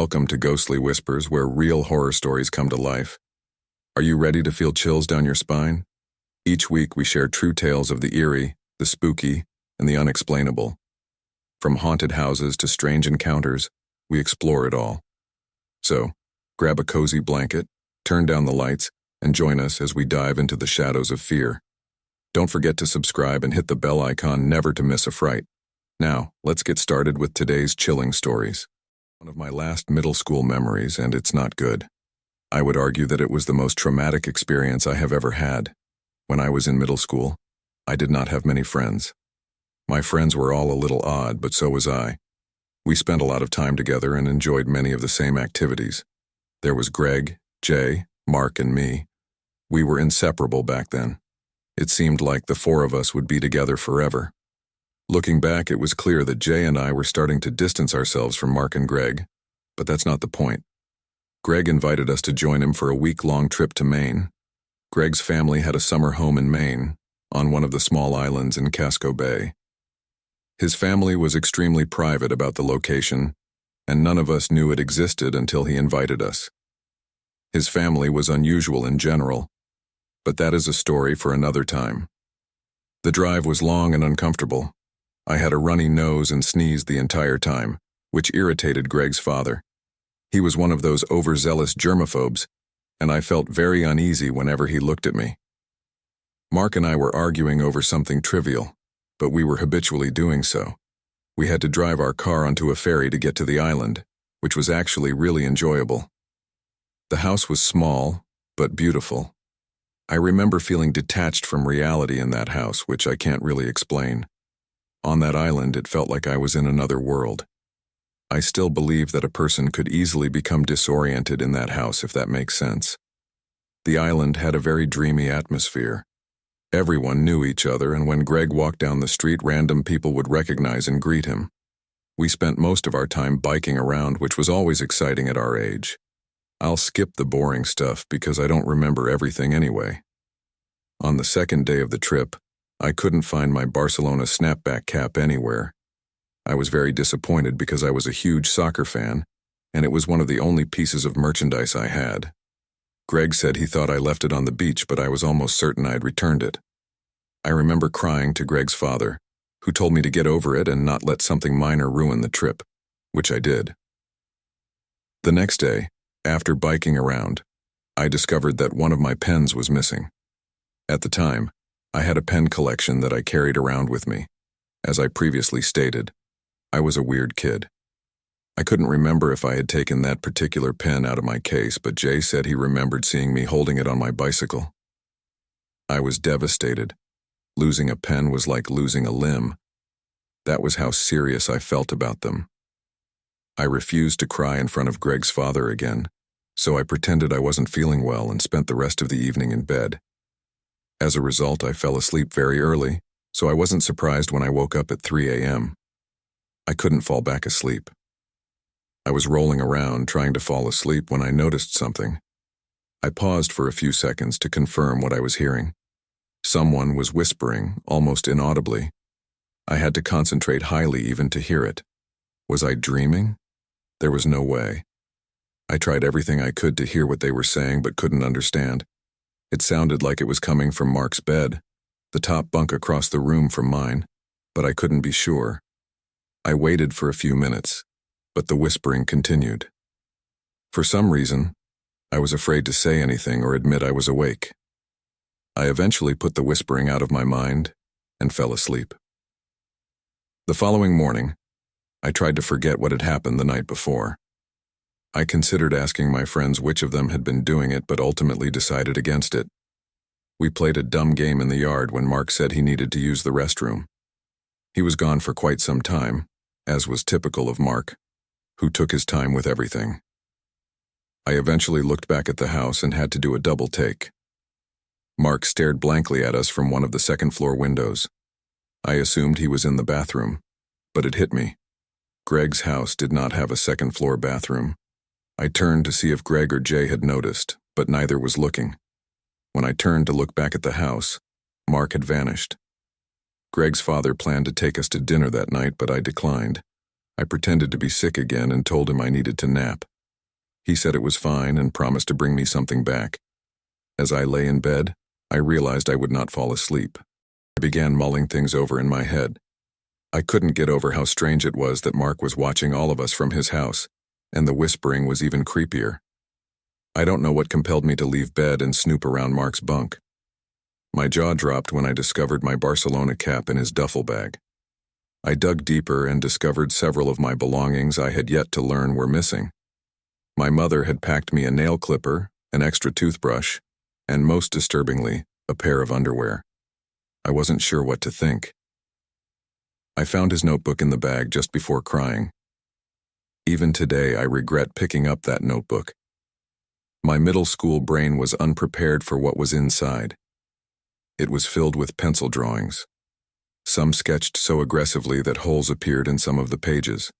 Welcome to Ghostly Whispers, where real horror stories come to life. Are you ready to feel chills down your spine? Each week we share true tales of the eerie, the spooky, and the unexplainable. From haunted houses to strange encounters, we explore it all. So, grab a cozy blanket, turn down the lights, and join us as we dive into the shadows of fear. Don't forget to subscribe and hit the bell icon never to miss a fright. Now, let's get started with today's chilling stories. One of my last middle school memories, and it's not good. I would argue that it was the most traumatic experience I have ever had. When I was in middle school, I did not have many friends. My friends were all a little odd, but so was I. We spent a lot of time together and enjoyed many of the same activities. There was Greg, Jay, Mark, and me. We were inseparable back then. It seemed like the four of us would be together forever. Looking back, it was clear that Jay and I were starting to distance ourselves from Mark and Greg, but that's not the point. Greg invited us to join him for a week-long trip to Maine. Greg's family had a summer home in Maine, on one of the small islands in Casco Bay. His family was extremely private about the location, and none of us knew it existed until he invited us. His family was unusual in general, but that is a story for another time. The drive was long and uncomfortable. I had a runny nose and sneezed the entire time, which irritated Greg's father. He was one of those overzealous germaphobes, and I felt very uneasy whenever he looked at me. Mark and I were arguing over something trivial, but we were habitually doing so. We had to drive our car onto a ferry to get to the island, which was actually really enjoyable. The house was small, but beautiful. I remember feeling detached from reality in that house, which I can't really explain. On that island, it felt like I was in another world. I still believe that a person could easily become disoriented in that house, if that makes sense. The island had a very dreamy atmosphere. Everyone knew each other, and when Greg walked down the street, random people would recognize and greet him. We spent most of our time biking around, which was always exciting at our age. I'll skip the boring stuff because I don't remember everything anyway. On the second day of the trip, I couldn't find my Barcelona snapback cap anywhere. I was very disappointed because I was a huge soccer fan, and it was one of the only pieces of merchandise I had. Greg said he thought I left it on the beach, but I was almost certain I'd returned it. I remember crying to Greg's father, who told me to get over it and not let something minor ruin the trip, which I did. The next day, after biking around, I discovered that one of my pens was missing. At the time, I had a pen collection that I carried around with me. As I previously stated, I was a weird kid. I couldn't remember if I had taken that particular pen out of my case, but Jay said he remembered seeing me holding it on my bicycle. I was devastated. Losing a pen was like losing a limb. That was how serious I felt about them. I refused to cry in front of Greg's father again, so I pretended I wasn't feeling well and spent the rest of the evening in bed. As a result, I fell asleep very early, so I wasn't surprised when I woke up at 3 a.m. I couldn't fall back asleep. I was rolling around trying to fall asleep when I noticed something. I paused for a few seconds to confirm what I was hearing. Someone was whispering, almost inaudibly. I had to concentrate highly even to hear it. Was I dreaming? There was no way. I tried everything I could to hear what they were saying but couldn't understand. It sounded like it was coming from Mark's bed, the top bunk across the room from mine, but I couldn't be sure. I waited for a few minutes, but the whispering continued. For some reason, I was afraid to say anything or admit I was awake. I eventually put the whispering out of my mind and fell asleep. The following morning, I tried to forget what had happened the night before. I considered asking my friends which of them had been doing it, but ultimately decided against it. We played a dumb game in the yard when Mark said he needed to use the restroom. He was gone for quite some time, as was typical of Mark, who took his time with everything. I eventually looked back at the house and had to do a double take. Mark stared blankly at us from one of the second-floor windows. I assumed he was in the bathroom, but it hit me. Greg's house did not have a second-floor bathroom. I turned to see if Greg or Jay had noticed, but neither was looking. When I turned to look back at the house, Mark had vanished. Greg's father planned to take us to dinner that night, but I declined. I pretended to be sick again and told him I needed to nap. He said it was fine and promised to bring me something back. As I lay in bed, I realized I would not fall asleep. I began mulling things over in my head. I couldn't get over how strange it was that Mark was watching all of us from his house, and the whispering was even creepier. I don't know what compelled me to leave bed and snoop around Mark's bunk. My jaw dropped when I discovered my Barcelona cap in his duffel bag. I dug deeper and discovered several of my belongings I had yet to learn were missing. My mother had packed me a nail clipper, an extra toothbrush, and most disturbingly, a pair of underwear. I wasn't sure what to think. I found his notebook in the bag just before crying. Even today, I regret picking up that notebook. My middle school brain was unprepared for what was inside. It was filled with pencil drawings, some sketched so aggressively that holes appeared in some of the pages.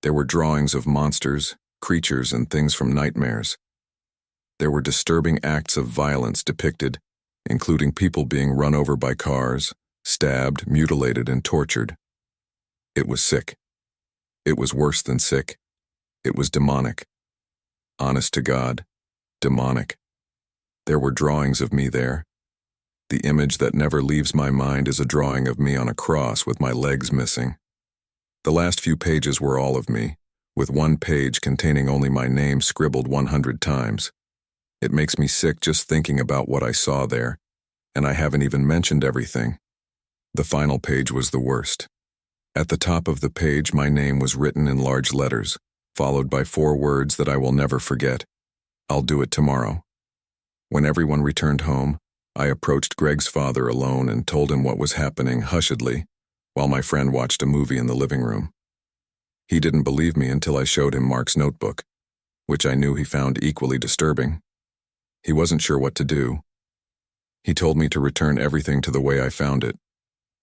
There were drawings of monsters, creatures, and things from nightmares. There were disturbing acts of violence depicted, including people being run over by cars, stabbed, mutilated, and tortured. It was sick. It was worse than sick. It was demonic. Honest to God, demonic. There were drawings of me there. The image that never leaves my mind is a drawing of me on a cross with my legs missing. The last few pages were all of me, with one page containing only my name scribbled 100 times. It makes me sick just thinking about what I saw there, and I haven't even mentioned everything. The final page was the worst. At the top of the page, my name was written in large letters, followed by 4 words that I will never forget. I'll do it tomorrow. When everyone returned home, I approached Greg's father alone and told him what was happening hushedly, while my friend watched a movie in the living room. He didn't believe me until I showed him Mark's notebook, which I knew he found equally disturbing. He wasn't sure what to do. He told me to return everything to the way I found it.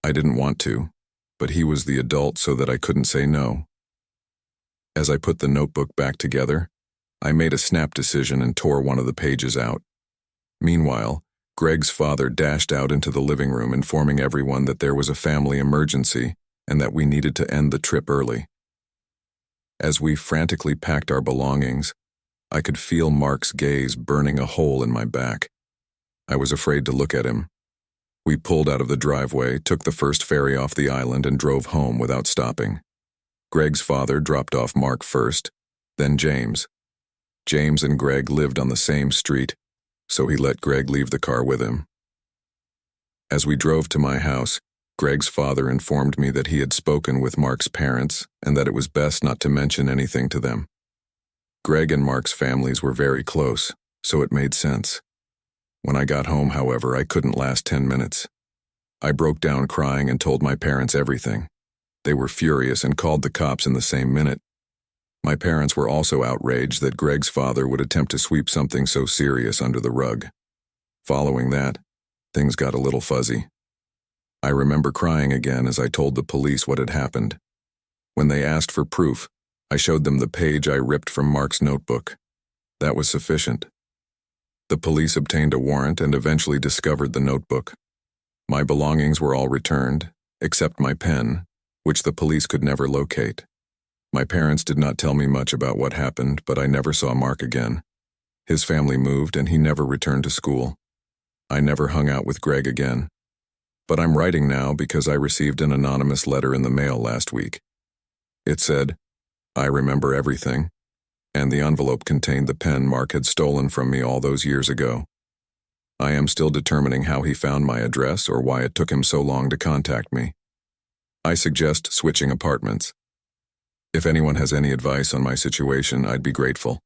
I didn't want to, but he was the adult so that I couldn't say no. As I put the notebook back together, I made a snap decision and tore one of the pages out. Meanwhile, Greg's father dashed out into the living room informing everyone that there was a family emergency and that we needed to end the trip early. As we frantically packed our belongings, I could feel Mark's gaze burning a hole in my back. I was afraid to look at him. We pulled out of the driveway, took the first ferry off the island, and drove home without stopping. Greg's father dropped off Mark first, then James. James and Greg lived on the same street, so he let Greg leave the car with him. As we drove to my house, Greg's father informed me that he had spoken with Mark's parents and that it was best not to mention anything to them. Greg and Mark's families were very close, so it made sense. When I got home, however, I couldn't last 10 minutes. I broke down crying and told my parents everything. They were furious and called the cops in the same minute. My parents were also outraged that Greg's father would attempt to sweep something so serious under the rug. Following that, things got a little fuzzy. I remember crying again as I told the police what had happened. When they asked for proof, I showed them the page I ripped from Mark's notebook. That was sufficient. The police obtained a warrant and eventually discovered the notebook. My belongings were all returned, except my pen, which the police could never locate. My parents did not tell me much about what happened, but I never saw Mark again. His family moved and he never returned to school. I never hung out with Greg again. But I'm writing now because I received an anonymous letter in the mail last week. It said, "I remember everything," and the envelope contained the pen Mark had stolen from me all those years ago. I am still determining how he found my address or why it took him so long to contact me. I suggest switching apartments. If anyone has any advice on my situation, I'd be grateful.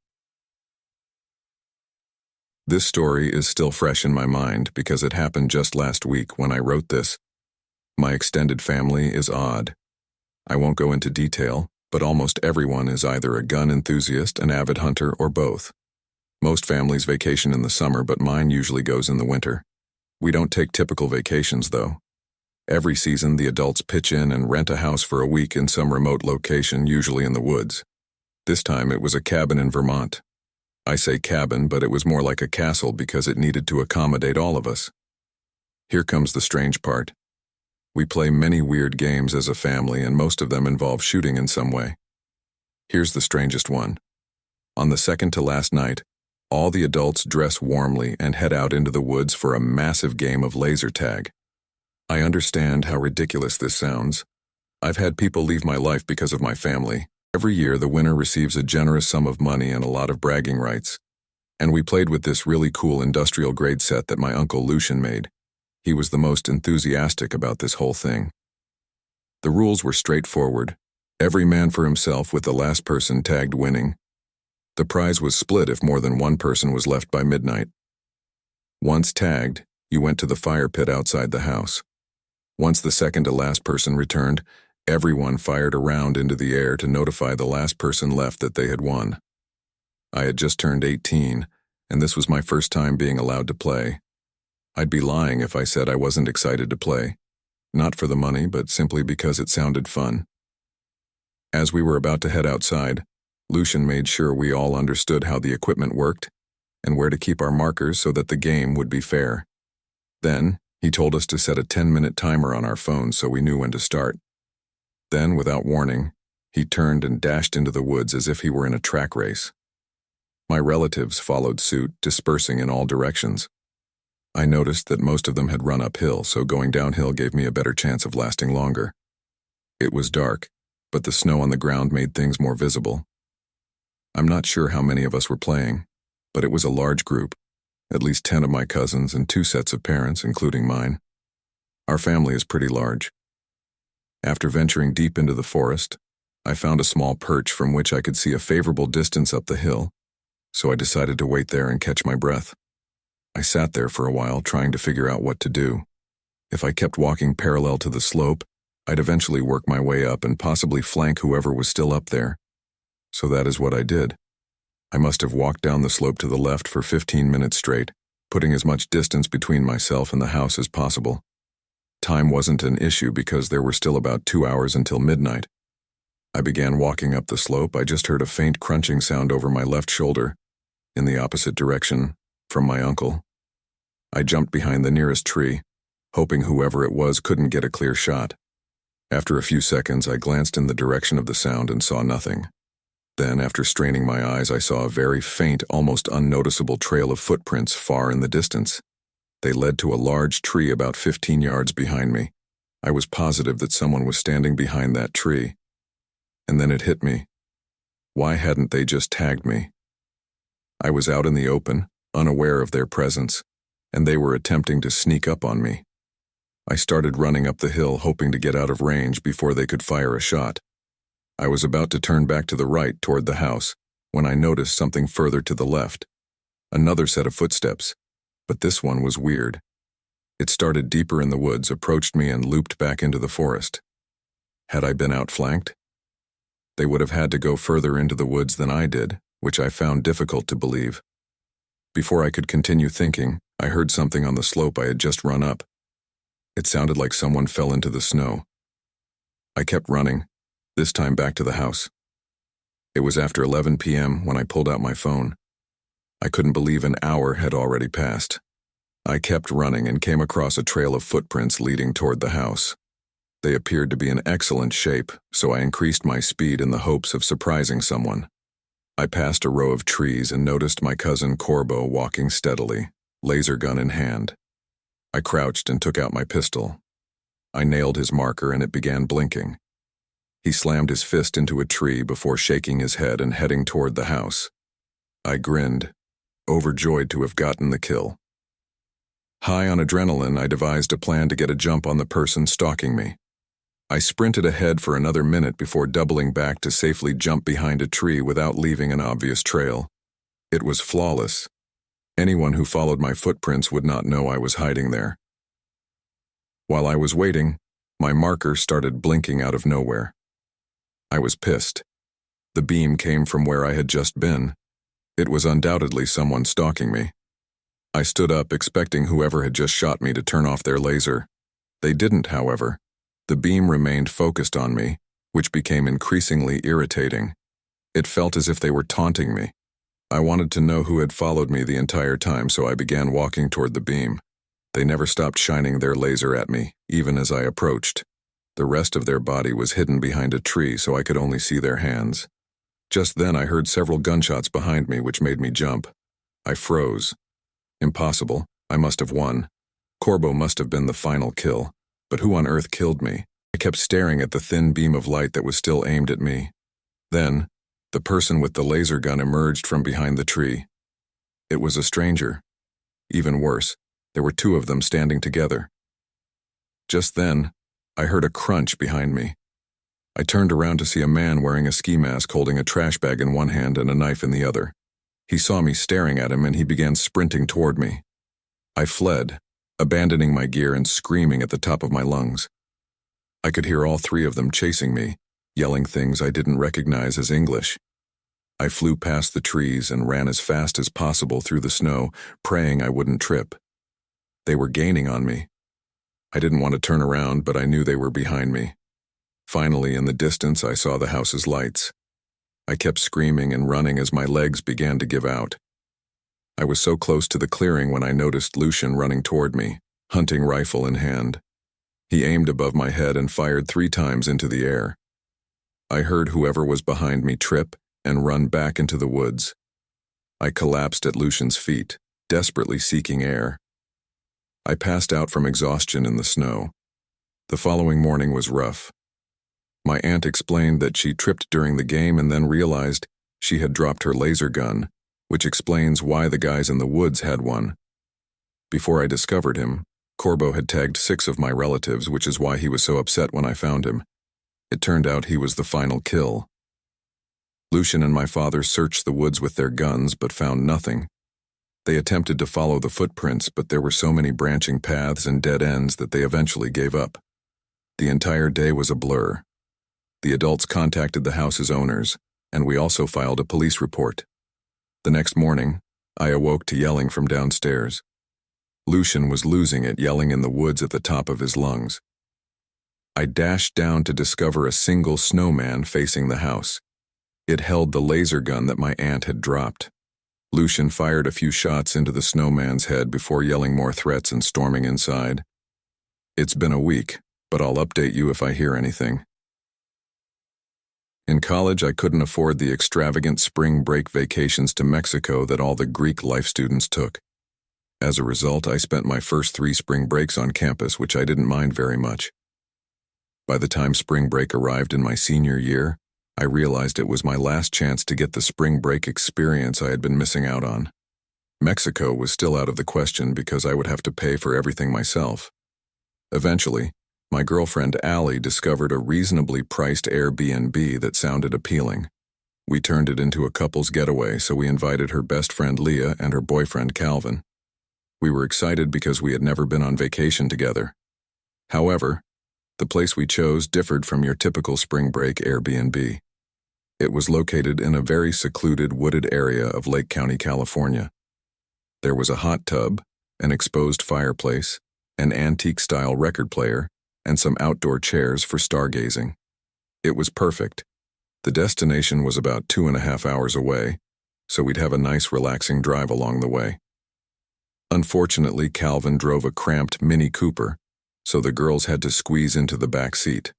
This story is still fresh in my mind because it happened just last week when I wrote this. My extended family is odd. I won't go into detail, but almost everyone is either a gun enthusiast, an avid hunter, or both. Most families vacation in the summer, but mine usually goes in the winter. We don't take typical vacations, though. Every season, the adults pitch in and rent a house for a week in some remote location, usually in the woods. This time, it was a cabin in Vermont. I say cabin, but it was more like a castle because it needed to accommodate all of us. Here comes the strange part. We play many weird games as a family, and most of them involve shooting in some way. Here's the strangest one. On the second to last night, all the adults dress warmly and head out into the woods for a massive game of laser tag. I understand how ridiculous this sounds. I've had people leave my life because of my family. Every year, the winner receives a generous sum of money and a lot of bragging rights. And we played with this really cool industrial-grade set that my uncle Lucian made. He was the most enthusiastic about this whole thing. The rules were straightforward. Every man for himself with the last person tagged winning. The prize was split if more than one person was left by midnight. Once tagged, you went to the fire pit outside the house. Once the second to last person returned, everyone fired a round into the air to notify the last person left that they had won. I had just turned 18, and this was my first time being allowed to play. I'd be lying if I said I wasn't excited to play. Not for the money, but simply because it sounded fun. As we were about to head outside, Lucian made sure we all understood how the equipment worked and where to keep our markers so that the game would be fair. Then, he told us to set a 10-minute timer on our phones so we knew when to start. Then, without warning, he turned and dashed into the woods as if he were in a track race. My relatives followed suit, dispersing in all directions. I noticed that most of them had run uphill, so going downhill gave me a better chance of lasting longer. It was dark, but the snow on the ground made things more visible. I'm not sure how many of us were playing, but it was a large group, at least 10 of my cousins and 2 sets of parents, including mine. Our family is pretty large. After venturing deep into the forest, I found a small perch from which I could see a favorable distance up the hill, so I decided to wait there and catch my breath. I sat there for a while trying to figure out what to do. If I kept walking parallel to the slope, I'd eventually work my way up and possibly flank whoever was still up there. So that is what I did. I must have walked down the slope to the left for 15 minutes straight, putting as much distance between myself and the house as possible. Time wasn't an issue because there were still about 2 hours until midnight. I began walking up the slope. I just heard a faint crunching sound over my left shoulder, in the opposite direction, from my uncle. I jumped behind the nearest tree, hoping whoever it was couldn't get a clear shot. After a few seconds, I glanced in the direction of the sound and saw nothing. Then, after straining my eyes, I saw a very faint, almost unnoticeable trail of footprints far in the distance. They led to a large tree about 15 yards behind me. I was positive that someone was standing behind that tree. And then it hit me. Why hadn't they just tagged me? I was out in the open, unaware of their presence, and they were attempting to sneak up on me. I started running up the hill, hoping to get out of range before they could fire a shot. I was about to turn back to the right toward the house when I noticed something further to the left. Another set of footsteps, but this one was weird. It started deeper in the woods, approached me, and looped back into the forest. Had I been outflanked? They would have had to go further into the woods than I did, which I found difficult to believe. Before I could continue thinking, I heard something on the slope I had just run up. It sounded like someone fell into the snow. I kept running, this time back to the house. It was after 11 p.m. when I pulled out my phone. I couldn't believe an hour had already passed. I kept running and came across a trail of footprints leading toward the house. They appeared to be in excellent shape, so I increased my speed in the hopes of surprising someone. I passed a row of trees and noticed my cousin Corbo walking steadily, laser gun in hand. I crouched and took out my pistol. I nailed his marker and it began blinking. He slammed his fist into a tree before shaking his head and heading toward the house. I grinned, overjoyed to have gotten the kill. High on adrenaline, I devised a plan to get a jump on the person stalking me. I sprinted ahead for another minute before doubling back to safely jump behind a tree without leaving an obvious trail. It was flawless. Anyone who followed my footprints would not know I was hiding there. While I was waiting, my marker started blinking out of nowhere. I was pissed. The beam came from where I had just been. It was undoubtedly someone stalking me. I stood up, expecting whoever had just shot me to turn off their laser. They didn't, however. The beam remained focused on me, which became increasingly irritating. It felt as if they were taunting me. I wanted to know who had followed me the entire time, so I began walking toward the beam. They never stopped shining their laser at me, even as I approached. The rest of their body was hidden behind a tree, so I could only see their hands. Just then I heard several gunshots behind me, which made me jump. I froze. Impossible. I must have won. Corbo must have been the final kill. But who on earth killed me? I kept staring at the thin beam of light that was still aimed at me. Then, the person with the laser gun emerged from behind the tree. It was a stranger. Even worse, there were two of them standing together. Just then, I heard a crunch behind me. I turned around to see a man wearing a ski mask holding a trash bag in one hand and a knife in the other. He saw me staring at him and he began sprinting toward me. I fled, abandoning my gear and screaming at the top of my lungs. I could hear all three of them chasing me, yelling things I didn't recognize as English. I flew past the trees and ran as fast as possible through the snow, praying I wouldn't trip. They were gaining on me. I didn't want to turn around, but I knew they were behind me. Finally, in the distance, I saw the house's lights. I kept screaming and running as my legs began to give out. I was so close to the clearing when I noticed Lucian running toward me, hunting rifle in hand. He aimed above my head and fired 3 times into the air. I heard whoever was behind me trip and run back into the woods. I collapsed at Lucian's feet, desperately seeking air. I passed out from exhaustion in the snow. The following morning was rough. My aunt explained that she tripped during the game and then realized she had dropped her laser gun, which explains why the guys in the woods had one. Before I discovered him, Corbo had tagged 6 of my relatives, which is why he was so upset when I found him. It turned out he was the final kill. Lucian and my father searched the woods with their guns but found nothing. They attempted to follow the footprints, but there were so many branching paths and dead ends that they eventually gave up. The entire day was a blur. The adults contacted the house's owners, and we also filed a police report. The next morning, I awoke to yelling from downstairs. Lucian was losing it, yelling in the woods at the top of his lungs. I dashed down to discover a single snowman facing the house. It held the laser gun that my aunt had dropped. Lucian fired a few shots into the snowman's head before yelling more threats and storming inside. It's been a week, but I'll update you if I hear anything. In college, I couldn't afford the extravagant spring break vacations to Mexico that all the Greek life students took. As a result, I spent my first 3 spring breaks on campus, which I didn't mind very much. By the time spring break arrived in my senior year, I realized it was my last chance to get the spring break experience I had been missing out on. Mexico was still out of the question because I would have to pay for everything myself. Eventually, my girlfriend Allie discovered a reasonably priced Airbnb that sounded appealing. We turned it into a couple's getaway, so we invited her best friend Leah and her boyfriend Calvin. We were excited because we had never been on vacation together. However, the place we chose differed from your typical spring break Airbnb. It was located in a very secluded wooded area of Lake County, California. There was a hot tub, an exposed fireplace, an antique-style record player, and some outdoor chairs for stargazing. It was perfect. The destination was about 2.5 hours away, so we'd have a nice relaxing drive along the way. Unfortunately, Calvin drove a cramped Mini Cooper, so the girls had to squeeze into the back seat.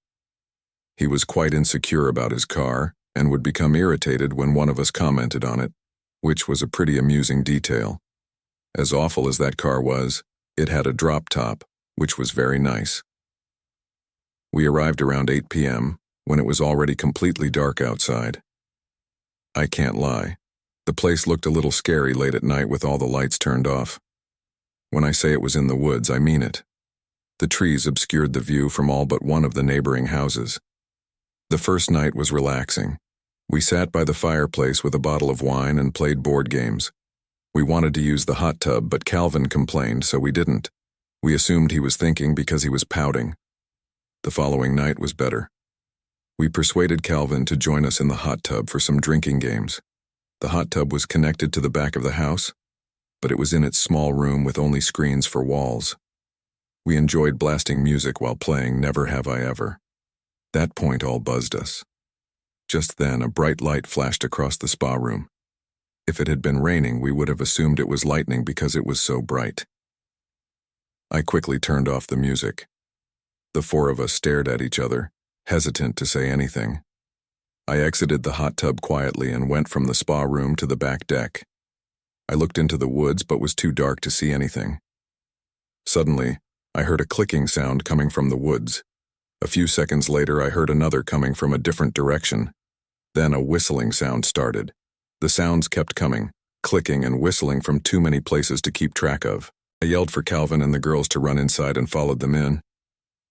He was quite insecure about his car and would become irritated when one of us commented on it, which was a pretty amusing detail. As awful as that car was, it had a drop top, which was very nice. We arrived around 8 p.m., when it was already completely dark outside. I can't lie. The place looked a little scary late at night with all the lights turned off. When I say it was in the woods, I mean it. The trees obscured the view from all but one of the neighboring houses. The first night was relaxing. We sat by the fireplace with a bottle of wine and played board games. We wanted to use the hot tub, but Calvin complained, so we didn't. We assumed he was thinking because he was pouting. The following night was better. We persuaded Calvin to join us in the hot tub for some drinking games. The hot tub was connected to the back of the house, but it was in its small room with only screens for walls. We enjoyed blasting music while playing Never Have I Ever. That point all buzzed us. Just then, a bright light flashed across the spa room. If it had been raining, we would have assumed it was lightning because it was so bright. I quickly turned off the music. The 4 of us stared at each other, hesitant to say anything. I exited the hot tub quietly and went from the spa room to the back deck. I looked into the woods but was too dark to see anything. Suddenly, I heard a clicking sound coming from the woods. A few seconds later, I heard another coming from a different direction. Then a whistling sound started. The sounds kept coming, clicking and whistling from too many places to keep track of. I yelled for Calvin and the girls to run inside and followed them in.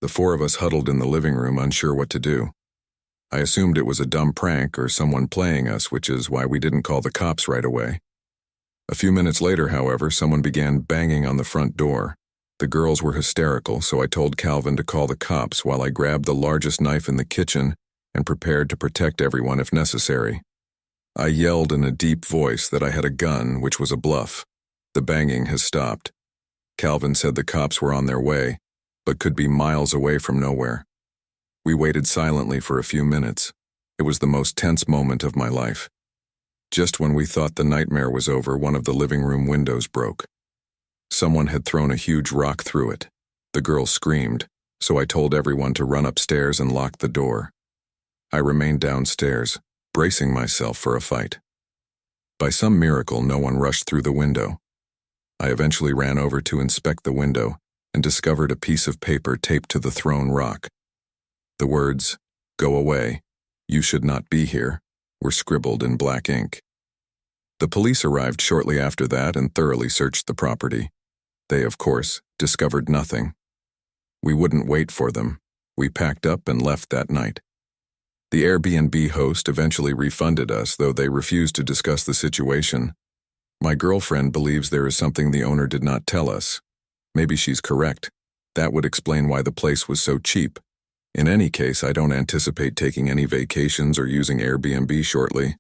The four of us huddled in the living room, unsure what to do. I assumed it was a dumb prank or someone playing us, which is why we didn't call the cops right away. A few minutes later, however, someone began banging on the front door. The girls were hysterical, so I told Calvin to call the cops while I grabbed the largest knife in the kitchen and prepared to protect everyone if necessary. I yelled in a deep voice that I had a gun, which was a bluff. The banging has stopped. Calvin said the cops were on their way, but could be miles away from nowhere. We waited silently for a few minutes. It was the most tense moment of my life. Just when we thought the nightmare was over, one of the living room windows broke. Someone had thrown a huge rock through it. The girls screamed, so I told everyone to run upstairs and lock the door. I remained downstairs, bracing myself for a fight. By some miracle, no one rushed through the window. I eventually ran over to inspect the window and discovered a piece of paper taped to the thrown rock. The words, "Go away, you should not be here," were scribbled in black ink. The police arrived shortly after that and thoroughly searched the property. They, of course, discovered nothing. We wouldn't wait for them. We packed up and left that night. The Airbnb host eventually refunded us, though they refused to discuss the situation. My girlfriend believes there is something the owner did not tell us. Maybe she's correct. That would explain why the place was so cheap. In any case, I don't anticipate taking any vacations or using Airbnb shortly.